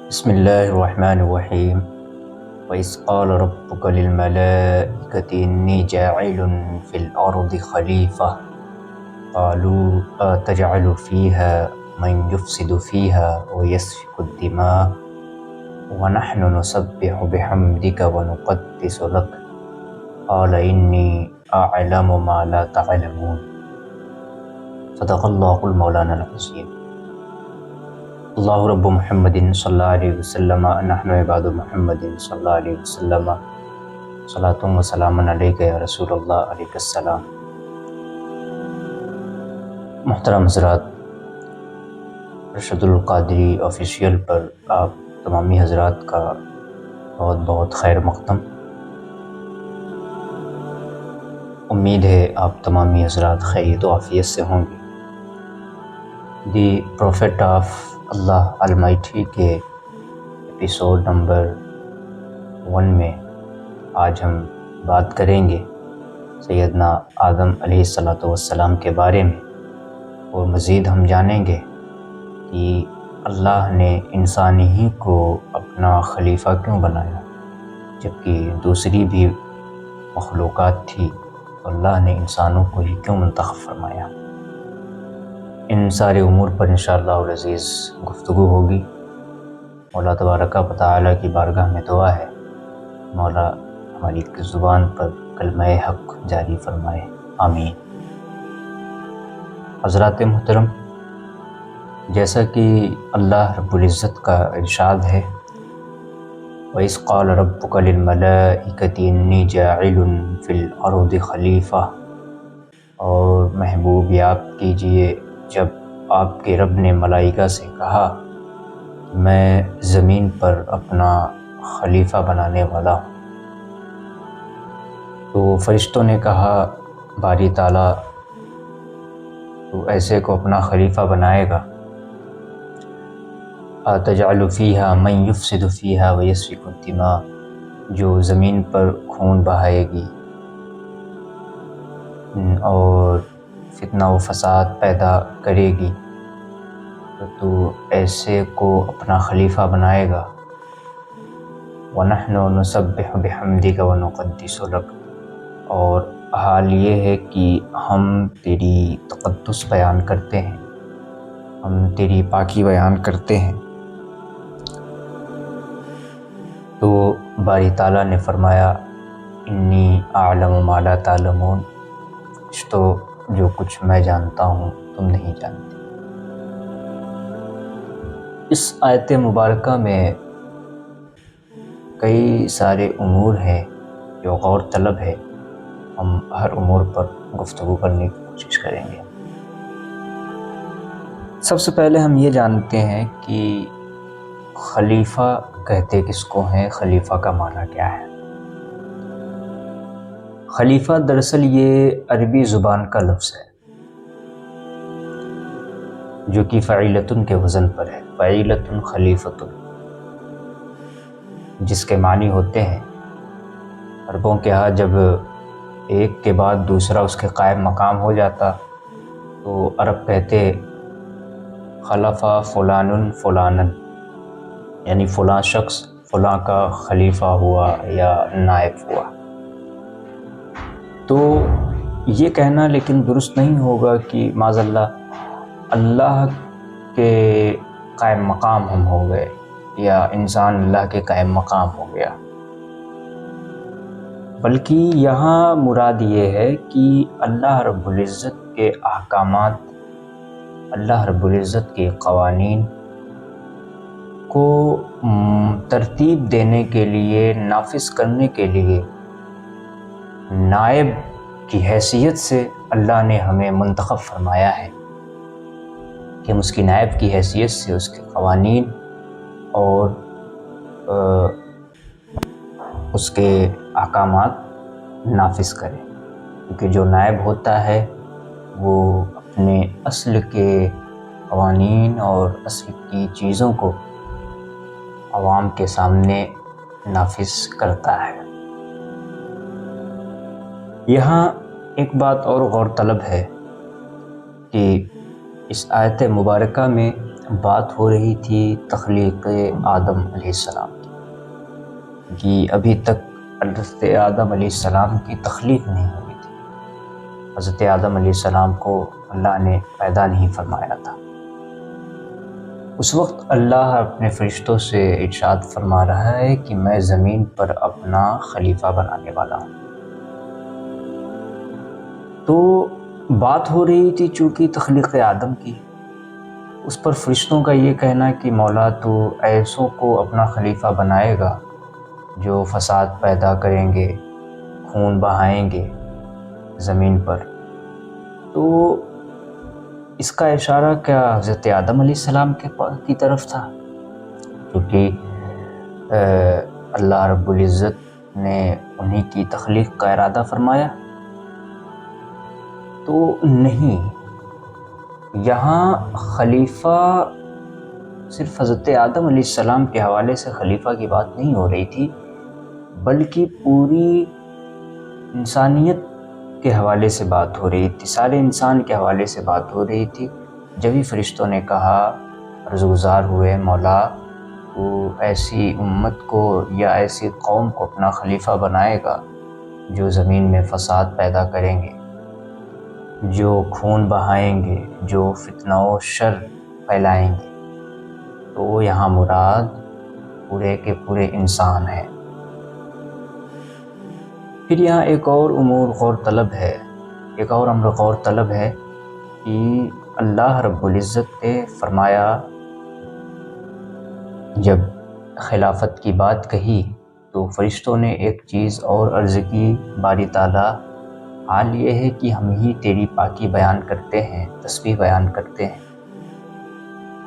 بسم الله الرحمن الرحيم. وإذ قال ربك للملائكة إني جاعل في الأرض خليفة قالوا أتجعل فيها من يفسد فيها ويسفك الدماء ونحن نسبح بحمدك ونقدس لك قال إني أعلم ما لا تعلمون. صدق الله المولانا العظيم. اللہ رب محمد صلی اللہ علیہ وسلم نحن عباد محمد صلی اللہ علیہ وسلم صلاۃ و سلام علیک یا رسول اللہ علیہ السلام. محترم حضرات، ارشد القادری آفیشیل پر آپ تمامی حضرات کا بہت بہت خیر مقدم. امید ہے آپ تمامی حضرات خیریت و عافیت سے ہوں گے. دی پروفیٹ آف اللہ المائٹی کے ایپیسوڈ نمبر 1 میں آج ہم بات کریں گے سیدنا آدم علیہ السلام کے بارے میں، اور مزید ہم جانیں گے کہ اللہ نے انسان ہی کو اپنا خلیفہ کیوں بنایا، جبکہ دوسری بھی مخلوقات تھی تو اللہ نے انسانوں کو ہی کیوں منتخب فرمایا. ان سارے امور پر انشاءاللہ العزیز گفتگو ہوگی. مولا تبارک و تعالیٰ کی بارگاہ میں دعا ہے مولا ہماری زبان پر کلمہ حق جاری فرمائے، آمین. حضرات محترم، جیسا کہ اللہ رب العزت کا ارشاد ہے وَإِذْ قَالَ رَبُّكَ لِلْمَلَائِكَةِ إِنِّي جَاعِلٌ فِي الْأَرْضِ خلیفہ، اور محبوب یاد کیجئے جب آپ کے رب نے ملائکہ سے کہا کہ میں زمین پر اپنا خلیفہ بنانے والا ہوں، تو فرشتوں نے کہا باری تعالیٰ تو ایسے کو اپنا خلیفہ بنائے گا؟ أَتَجْعَلُ فِيهَا مَن يُفْسِدُ فِيهَا وَيَسْفِكُ الدِّمَاءَ، جو زمین پر خون بہائے گی اور فتنہ و فساد پیدا کرے گی، تو ایسے کو اپنا خلیفہ بنائے گا. وَنَحْنُ نُسَبِّحُ بِحَمْدِكَ وَنُقَدِّسُ لَكَ، اور حال یہ ہے کہ ہم تیری تقدس بیان کرتے ہیں، ہم تیری پاکی بیان کرتے ہیں. تو باری تعالیٰ نے فرمایا انی اعلم ما لا تعلمون، تو جو کچھ میں جانتا ہوں تم نہیں جانتے. اس آیت مبارکہ میں کئی سارے امور ہیں جو غور طلب ہے. ہم ہر امور پر گفتگو کرنے کی کوشش کریں گے. سب سے پہلے ہم یہ جانتے ہیں کہ خلیفہ کہتے کس کو ہیں، خلیفہ کا معنی کیا ہے. خلیفہ دراصل یہ عربی زبان کا لفظ ہے جو کہ فعیلتن کے وزن پر ہے. فعیلتن خلیفتن، جس کے معنی ہوتے ہیں عربوں کے ہاں جب ایک کے بعد دوسرا اس کے قائم مقام ہو جاتا تو عرب کہتے خلفہ فلان فلانن، یعنی فلاں شخص فلاں کا خلیفہ ہوا یا نائب ہوا. تو یہ کہنا لیکن درست نہیں ہوگا کہ معاذ اللہ کے قائم مقام ہم ہو گئے یا انسان اللہ کے قائم مقام ہو گیا، بلکہ یہاں مراد یہ ہے کہ اللہ رب العزت کے احکامات، اللہ رب العزت کے قوانین کو ترتیب دینے کے لیے، نافذ کرنے کے لیے نائب کی حیثیت سے اللہ نے ہمیں منتخب فرمایا ہے کہ ہم اس کی نائب کی حیثیت سے اس کے قوانین اور اس کے احکامات نافذ کریں. کیونکہ جو نائب ہوتا ہے وہ اپنے اصل کے قوانین اور اصل کی چیزوں کو عوام کے سامنے نافذ کرتا ہے. یہاں ایک بات اور غور طلب ہے کہ اس آیت مبارکہ میں بات ہو رہی تھی تخلیق آدم علیہ السلام کی کہ ابھی تک حضرت آدم علیہ السلام کی تخلیق نہیں ہوئی تھی. حضرت آدم علیہ السلام کو اللہ نے پیدا نہیں فرمایا تھا. اس وقت اللہ اپنے فرشتوں سے ارشاد فرما رہا ہے کہ میں زمین پر اپنا خلیفہ بنانے والا ہوں. تو بات ہو رہی تھی چونکہ تخلیق آدم کی، اس پر فرشتوں کا یہ کہنا کہ مولا تو ایسوں کو اپنا خلیفہ بنائے گا جو فساد پیدا کریں گے، خون بہائیں گے زمین پر. تو اس کا اشارہ کیا حضرت آدم علیہ السلام کی طرف تھا؟ کیونکہ اللہ رب العزت نے انہی کی تخلیق کا ارادہ فرمایا. تو نہیں، یہاں خلیفہ صرف حضرت آدم علیہ السلام کے حوالے سے خلیفہ کی بات نہیں ہو رہی تھی، بلکہ پوری انسانیت کے حوالے سے بات ہو رہی تھی، سارے انسان کے حوالے سے بات ہو رہی تھی. جبھی فرشتوں نے کہا، عرض گزار ہوئے مولا تو ایسی امت کو یا ایسی قوم کو اپنا خلیفہ بنائے گا جو زمین میں فساد پیدا کریں گے، جو خون بہائیں گے، جو فتنہ و شر پھیلائیں گے. تو یہاں مراد پورے کے پورے انسان ہیں. پھر یہاں ایک اور امور غور طلب ہے، ایک اور امر غور طلب ہے کہ اللہ رب العزت نے فرمایا، جب خلافت کی بات کہی تو فرشتوں نے ایک چیز اور عرض کی، باری تعالیٰ حال یہ ہے کہ ہم ہی تیری پاکی بیان کرتے ہیں، تسبیح بیان کرتے ہیں.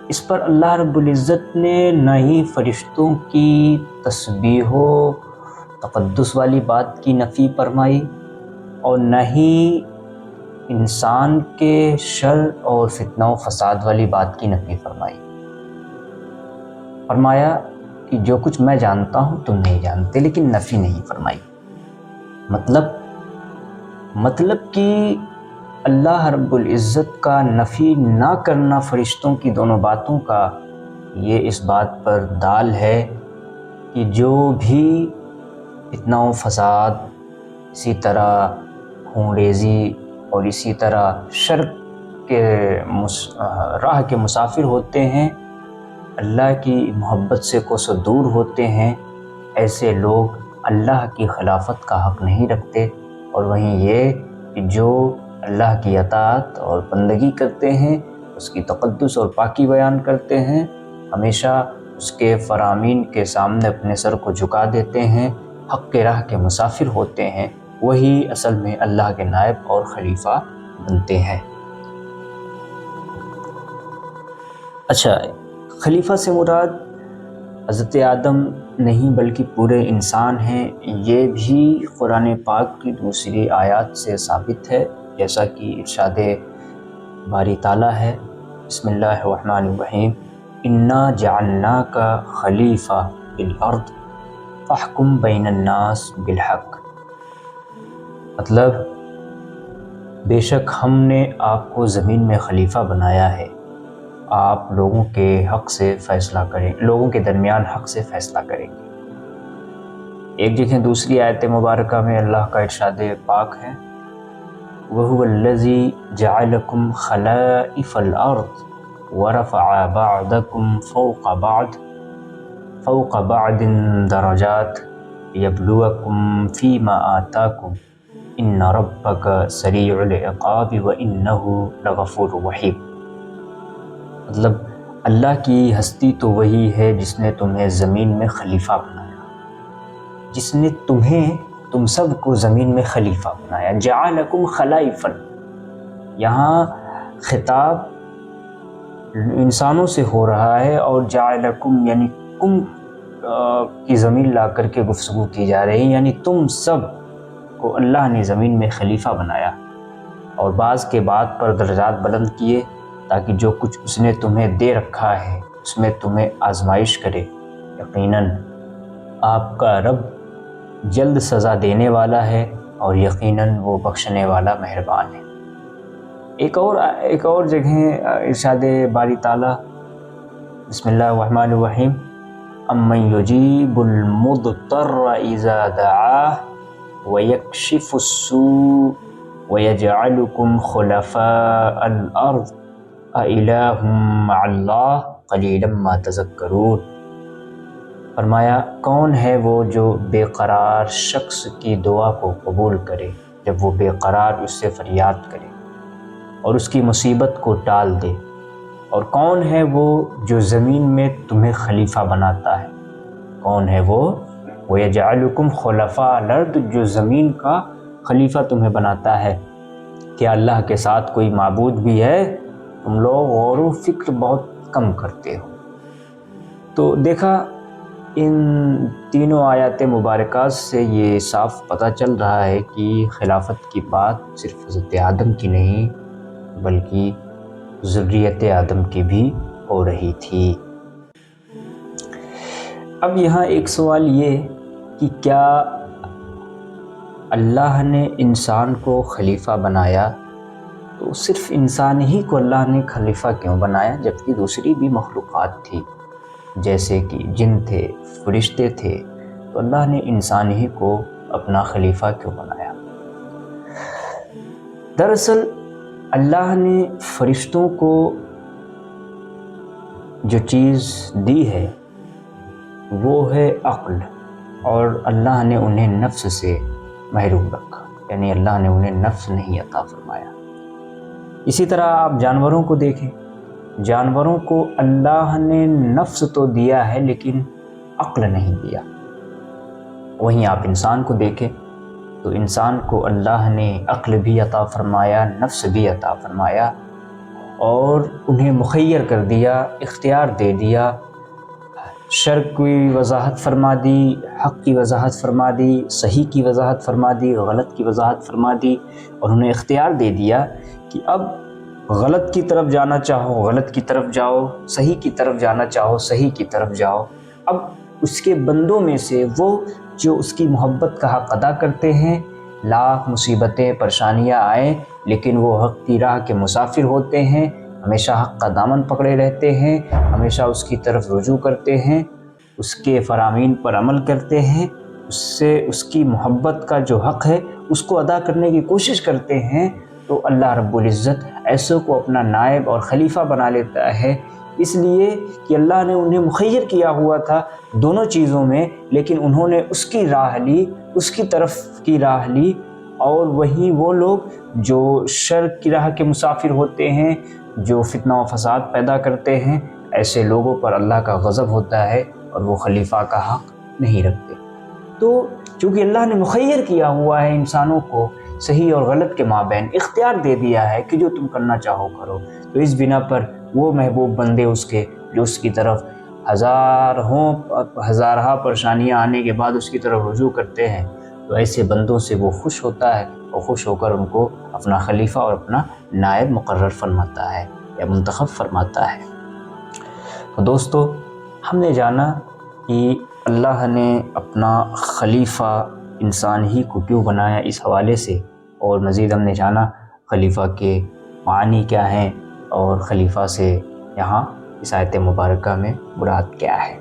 اس پر اللہ رب العزت نے نہ ہی فرشتوں کی تسبیح و تقدس والی بات کی نفی فرمائی اور نہ ہی انسان کے شر اور فتنہ و فساد والی بات کی نفی فرمائی. فرمایا کہ جو کچھ میں جانتا ہوں تم نہیں جانتے، لیکن نفی نہیں فرمائی. مطلب کہ اللہ رب العزت کا نفی نہ کرنا فرشتوں کی دونوں باتوں کا، یہ اس بات پر دال ہے کہ جو بھی فتنہ و فساد، اسی طرح خون ریزی اور اسی طرح شر کے راہ کے مسافر ہوتے ہیں، اللہ کی محبت سے کوسوں دور ہوتے ہیں، ایسے لوگ اللہ کی خلافت کا حق نہیں رکھتے. اور وہیں یہ کہ جو اللہ کی اطاعت اور بندگی کرتے ہیں، اس کی تقدس اور پاکی بیان کرتے ہیں، ہمیشہ اس کے فرامین کے سامنے اپنے سر کو جھکا دیتے ہیں، حق کے راہ کے مسافر ہوتے ہیں، وہی اصل میں اللہ کے نائب اور خلیفہ بنتے ہیں. اچھا، خلیفہ سے مراد حضرت آدم نہیں بلکہ پورے انسان ہیں. یہ بھی قرآن پاک کی دوسری آیات سے ثابت ہے، جیسا کہ ارشاد باری تعالیٰ ہے، بسم اللہ الرحمن الرحیم، انا جعلناک خلیفہ فی الارض فاحکم بین الناس بالحق. مطلب بے شک ہم نے آپ کو زمین میں خلیفہ بنایا ہے، آپ لوگوں کے حق سے فیصلہ کریں، لوگوں کے درمیان حق سے فیصلہ کریں گے. ایک جگہ دوسری آیت مبارکہ میں اللہ کا ارشاد پاک ہے، وَهُوَ الَّذِي جَعَلَكُمْ خَلَائِفَ الْأَرْضِ وَرَفَعَ بَعْضَكُمْ فَوْقَ بَعْضٍ دَرَجَاتٍ لِيَبْلُوَكُمْ فِي مَا آتَاكُمْ إِنَّ رَبَّكَ سَرِيعُ الْعِقَابِ وَإِنَّهُ لَغَفُورٌ رَحِيمٌ. مطلب اللہ کی ہستی تو وہی ہے جس نے تمہیں زمین میں خلیفہ بنایا، جس نے تم سب کو زمین میں خلیفہ بنایا. جعلکم خلائفا، یہاں خطاب انسانوں سے ہو رہا ہے اور جعلکم یعنی کم کی ضمیر لا کر کے گفتگو کی جا رہی ہے، یعنی تم سب کو اللہ نے زمین میں خلیفہ بنایا اور بعض کے بعد پر درجات بلند کیے تاکہ جو کچھ اس نے تمہیں دے رکھا ہے اس میں تمہیں آزمائش کرے. یقیناً آپ کا رب جلد سزا دینے والا ہے اور یقیناً وہ بخشنے والا مہربان ہے. ایک اور جگہ ارشاد باری تعالیٰ بسم اللہ الرحمن الرحیم. امن یجیب المضطر اذا دعاہ ویکشف السوء ویجعلکم خلفاء الارض اِلٰہ مع اللہ قلیلا ما تذکرون. فرمایا کون ہے وہ جو بے قرار شخص کی دعا کو قبول کرے جب وہ بے قرار اس سے فریاد کرے اور اس کی مصیبت کو ٹال دے، اور کون ہے وہ جو زمین میں تمہیں خلیفہ بناتا ہے؟ کون ہے وہ وَيَجْعَلُكُمْ خُلَفَاءَ الْأَرْضِ، جو زمین کا خلیفہ تمہیں بناتا ہے؟ کیا اللہ کے ساتھ کوئی معبود بھی ہے؟ تم لوگ غور و فکر بہت کم کرتے ہو. تو دیکھا ان تینوں آیات مبارکات سے یہ صاف پتہ چل رہا ہے کہ خلافت کی بات صرف حضرت آدم کی نہیں بلکہ ذریت آدم کی بھی ہو رہی تھی. اب یہاں ایک سوال یہ کہ کیا اللہ نے انسان کو خلیفہ بنایا تو صرف انسان ہی کو اللہ نے خلیفہ کیوں بنایا جبکہ دوسری بھی مخلوقات تھی جیسے کہ جن تھے، فرشتے تھے، تو اللہ نے انسان ہی کو اپنا خلیفہ کیوں بنایا؟ دراصل اللہ نے فرشتوں کو جو چیز دی ہے وہ ہے عقل، اور اللہ نے انہیں نفس سے محروم رکھا، یعنی اللہ نے انہیں نفس نہیں عطا فرمایا. اسی طرح آپ جانوروں کو دیکھیں، جانوروں کو اللہ نے نفس تو دیا ہے لیکن عقل نہیں دیا. وہیں آپ انسان کو دیکھیں تو انسان کو اللہ نے عقل بھی عطا فرمایا، نفس بھی عطا فرمایا، اور انہیں مخیر کر دیا، اختیار دے دیا، شر کی وضاحت فرما دی، حق کی وضاحت فرما دی، صحیح کی وضاحت فرما دی، غلط کی وضاحت فرما دی، اور انہیں اختیار دے دیا کہ اب غلط کی طرف جانا چاہو غلط کی طرف جاؤ، صحیح کی طرف جانا چاہو صحیح کی طرف جاؤ. اب اس کے بندوں میں سے وہ جو اس کی محبت کا حق ادا کرتے ہیں، لاکھ مصیبتیں پریشانیاں آئیں لیکن وہ حق کی راہ کے مسافر ہوتے ہیں، ہمیشہ حق کا دامن پکڑے رہتے ہیں، ہمیشہ اس کی طرف رجوع کرتے ہیں، اس کے فرامین پر عمل کرتے ہیں، اس کی محبت کا جو حق ہے اس کو ادا کرنے کی کوشش کرتے ہیں، تو اللہ رب العزت ایسوں کو اپنا نائب اور خلیفہ بنا لیتا ہے. اس لیے کہ اللہ نے انہیں مخیر کیا ہوا تھا دونوں چیزوں میں، لیکن انہوں نے اس کی راہ لی، اس کی طرف کی راہ لی، اور وہی وہ لوگ جو شر کی راہ کے مسافر ہوتے ہیں، جو فتنہ و فساد پیدا کرتے ہیں، ایسے لوگوں پر اللہ کا غضب ہوتا ہے اور وہ خلیفہ کا حق نہیں رکھتے. تو چونکہ اللہ نے مخیر کیا ہوا ہے انسانوں کو صحیح اور غلط کے مابین، اختیار دے دیا ہے کہ جو تم کرنا چاہو کرو، تو اس بنا پر وہ محبوب بندے اس کے جو اس کی طرف ہزارہا پریشانیاں آنے کے بعد اس کی طرف رجوع کرتے ہیں، تو ایسے بندوں سے وہ خوش ہوتا ہے اور خوش ہو کر ان کو اپنا خلیفہ اور اپنا نائب مقرر فرماتا ہے یا منتخب فرماتا ہے. تو دوستو، ہم نے جانا کہ اللہ نے اپنا خلیفہ انسان ہی کو کیوں بنایا اس حوالے سے، اور مزید ہم نے جانا خلیفہ کے معنی کیا ہیں اور خلیفہ سے یہاں اس آیت مبارکہ میں مراد کیا ہے.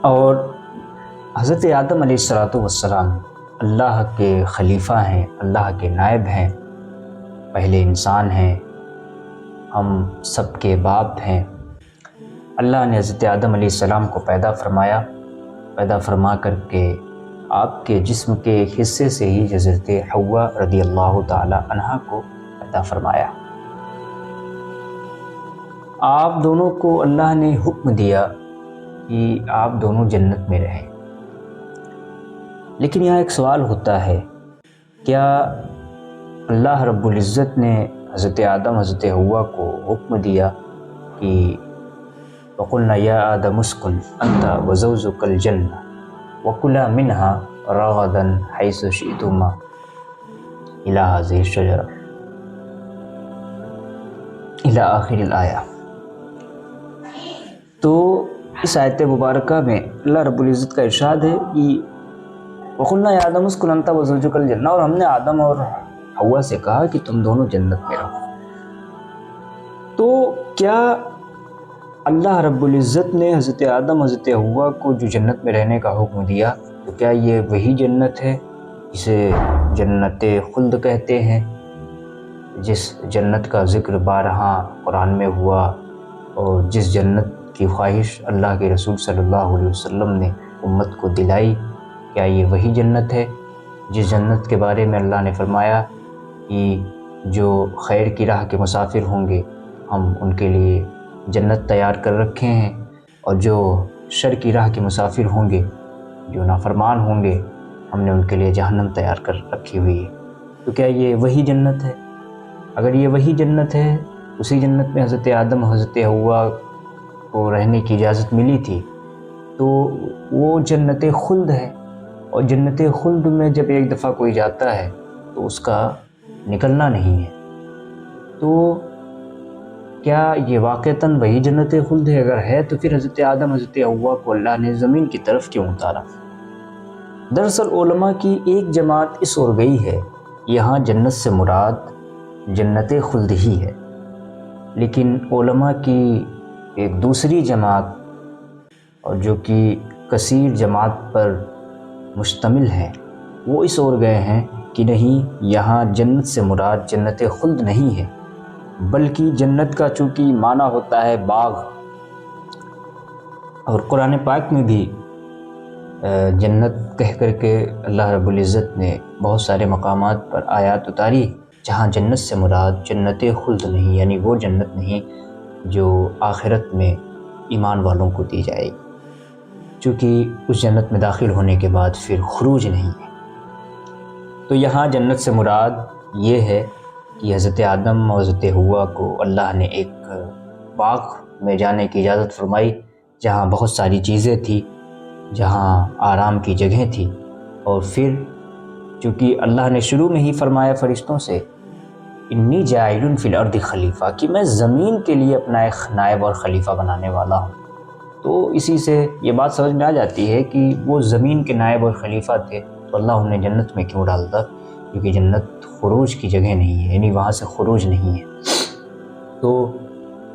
اور حضرت آدم علیہ السلام اللہ کے خلیفہ ہیں، اللہ کے نائب ہیں، پہلے انسان ہیں، ہم سب کے باپ ہیں. اللہ نے حضرت آدم علیہ السلام کو پیدا فرما کر کے آپ کے جسم کے ایک حصے سے ہی حضرت حوا رضی اللہ تعالی عنہا کو پیدا فرمایا. آپ دونوں کو اللہ نے حکم دیا کہ آپ دونوں جنت میں رہیں. لیکن یہاں ایک سوال ہوتا ہے، کیا اللہ رب العزت نے حضرت آدم حضرت حوا کو حکم دیا کہ وَقُلْنَا يَا آدَمُ اسْكُنْ أَنْتَ وَزَوْجُكَ الْجَنَّةَ وَكُلَا مِنْهَا رَغَدًا حَيْثُ شِئْتُمَا إِلَى هَذِهِ الشَّجَرَةِ إِلَى آخِرِ الْآيَةِ. تو اس آیت مبارکہ میں اللہ رب العزت کا ارشاد ہے کہ وَقُلْنَا يَا آدَمُ اسْكُنْ أَنْتَ وَزَوْجُكَ الْجَنَّةَ، اور ہم نے آدم اور حوا سے کہا کہ تم دونوں جنت میں رہو. تو کیا اللہ رب العزت نے حضرت آدم حضرت حوا کو جو جنت میں رہنے کا حکم دیا، تو کیا یہ وہی جنت ہے جسے جنت خلد کہتے ہیں، جس جنت کا ذکر بارہا قرآن میں ہوا، اور جس جنت کی خواہش اللہ کے رسول صلی اللہ علیہ وسلم نے امت کو دلائی؟ کیا یہ وہی جنت ہے جس جنت کے بارے میں اللہ نے فرمایا کہ جو خیر کی راہ کے مسافر ہوں گے ہم ان کے لیے جنت تیار کر رکھے ہیں، اور جو شر کی راہ کے مسافر ہوں گے، جو نافرمان ہوں گے، ہم نے ان کے لیے جہنم تیار کر رکھی ہوئی ہے؟ تو کیا یہ وہی جنت ہے؟ اگر یہ وہی جنت ہے، اسی جنت میں حضرت آدم حضرت حوا کو رہنے کی اجازت ملی تھی، تو وہ جنت خلد ہے، اور جنت خلد میں جب ایک دفعہ کوئی جاتا ہے تو اس کا نکلنا نہیں ہے۔ تو کیا یہ واقعتاً وہی جنت خلد ہے؟ اگر ہے تو پھر حضرت آدم حضرت حوا کو اللہ نے زمین کی طرف کیوں اتارا؟ دراصل علماء کی ایک جماعت اس اور گئی ہے، یہاں جنت سے مراد جنت خلد ہی ہے، لیکن علماء کی ایک دوسری جماعت، اور جو کہ کثیر جماعت پر مشتمل ہے، وہ اس اور گئے ہیں کہ نہیں، یہاں جنت سے مراد جنت خلد نہیں ہے، بلکہ جنت کا چونکہ معنی ہوتا ہے باغ، اور قرآن پاک میں بھی جنت کہہ کر کے اللہ رب العزت نے بہت سارے مقامات پر آیات اتاری جہاں جنت سے مراد جنت خلد نہیں، یعنی وہ جنت نہیں جو آخرت میں ایمان والوں کو دی جائے گی، چونکہ اس جنت میں داخل ہونے کے بعد پھر خروج نہیں ہے۔ تو یہاں جنت سے مراد یہ ہے کہ حضرت آدم اور حضرت حوا کو اللہ نے ایک باغ میں جانے کی اجازت فرمائی، جہاں بہت ساری چیزیں تھیں، جہاں آرام کی جگہیں تھی، اور پھر چونکہ اللہ نے شروع میں ہی فرمایا فرشتوں سے انی جاعل فی الارض خلیفہ، کہ میں زمین کے لیے اپنا ایک نائب اور خلیفہ بنانے والا ہوں، تو اسی سے یہ بات سمجھ میں آ جاتی ہے کہ وہ زمین کے نائب اور خلیفہ تھے، تو اللہ انہیں جنت میں کیوں ڈالتا؟ کیونکہ جنت خروج کی جگہ نہیں ہے، یعنی وہاں سے خروج نہیں ہے۔ تو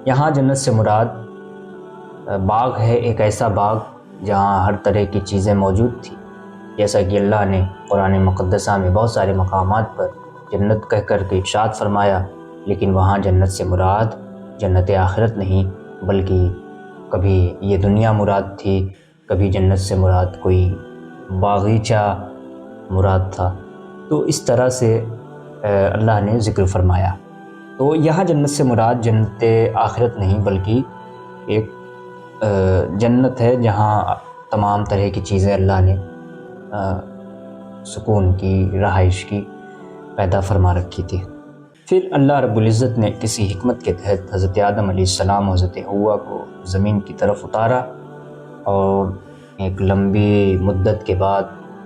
یہاں جنت سے مراد باغ ہے، ایک ایسا باغ جہاں ہر طرح کی چیزیں موجود تھیں، جیسا کہ اللہ نے قرآن مقدسہ میں بہت سارے مقامات پر جنت کہہ کر کے ارشاد فرمایا، لیکن وہاں جنت سے مراد جنت آخرت نہیں، بلکہ کبھی یہ دنیا مراد تھی، کبھی جنت سے مراد کوئی باغیچہ مراد تھا، تو اس طرح سے اللہ نے ذکر فرمایا۔ تو یہاں جنت سے مراد جنت آخرت نہیں، بلکہ ایک جنت ہے جہاں تمام طرح کی چیزیں اللہ نے سکون کی، رہائش کی پیدا فرما رکھی تھی۔ پھر اللہ رب العزت نے کسی حکمت کے تحت حضرت آدم علیہ السلام و حضرت حوا کو زمین کی طرف اتارا، اور ایک لمبی مدت کے بعد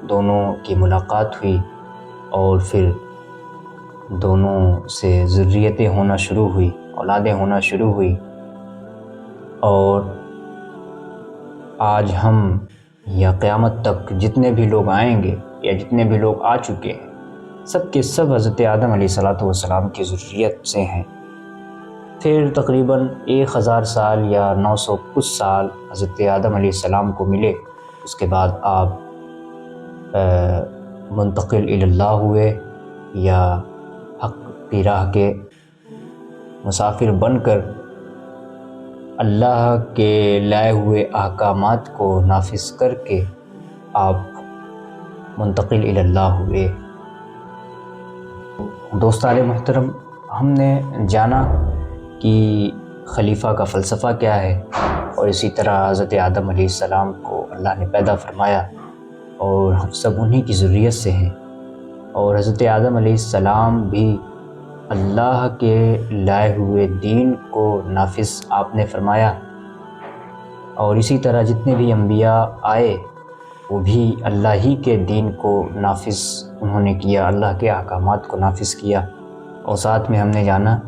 دونوں کی ملاقات ہوئی، اور پھر دونوں سے ذریتیں ہونا شروع ہوئی، اولادیں ہونا شروع ہوئی، اور آج ہم یا قیامت تک جتنے بھی لوگ آئیں گے یا جتنے بھی لوگ آ چکے ہیں، سب کے سب حضرت آدم علیہ السلام کی ذریت سے ہیں۔ پھر تقریباً 1000 سال یا 900 کچھ سال حضرت آدم علیہ السلام کو ملے، اس کے بعد آپ منتقل الی اللہ ہوئے، یا حق کی راہ کے مسافر بن کر اللہ کے لائے ہوئے احکامات کو نافذ کر کے آپ منتقل الی اللہ ہوئے۔ دوستان محترم، ہم نے جانا کہ خلیفہ کا فلسفہ کیا ہے، اور اسی طرح حضرت آدم علیہ السلام کو اللہ نے پیدا فرمایا، اور ہم سب انہی کی ذریت سے ہیں، اور حضرت آدم علیہ السلام بھی اللہ کے لائے ہوئے دین کو نافذ آپ نے فرمایا، اور اسی طرح جتنے بھی انبیاء آئے وہ بھی اللہ ہی کے دین کو نافذ انہوں نے کیا، اللہ کے احکامات کو نافذ کیا۔ اور ساتھ میں ہم نے جانا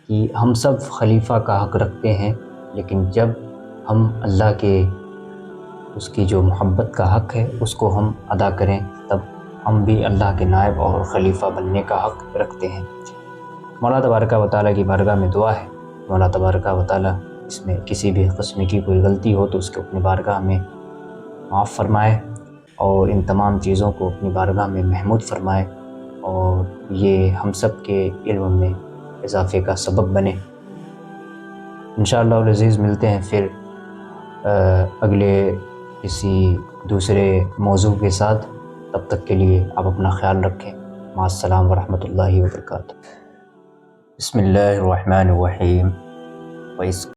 کہ ہم سب خلیفہ کا حق رکھتے ہیں، لیکن جب ہم اللہ کے اس کی جو محبت کا حق ہے اس کو ہم ادا کریں، تب ہم بھی اللہ کے نائب اور خلیفہ بننے کا حق رکھتے ہیں۔ مولا تبارک و تعالیٰ کی بارگاہ میں دعا ہے مولا تبارک و تعالیٰ اس میں کسی بھی قسم کی کوئی غلطی ہو تو اس کو اپنی بارگاہ میں معاف فرمائے، اور ان تمام چیزوں کو اپنی بارگاہ میں محمود فرمائے، اور یہ ہم سب کے علم میں اضافے کا سبب بنے۔ انشاءاللہ العزیز ملتے ہیں پھر اگلے کسی دوسرے موضوع کے ساتھ۔ تب تک کے لیے آپ اپنا خیال رکھیں۔ مع السلام ورحمۃ اللہ وبرکاتہ۔ بسم اللہ الرحمن الرحیم۔ وَإِذْ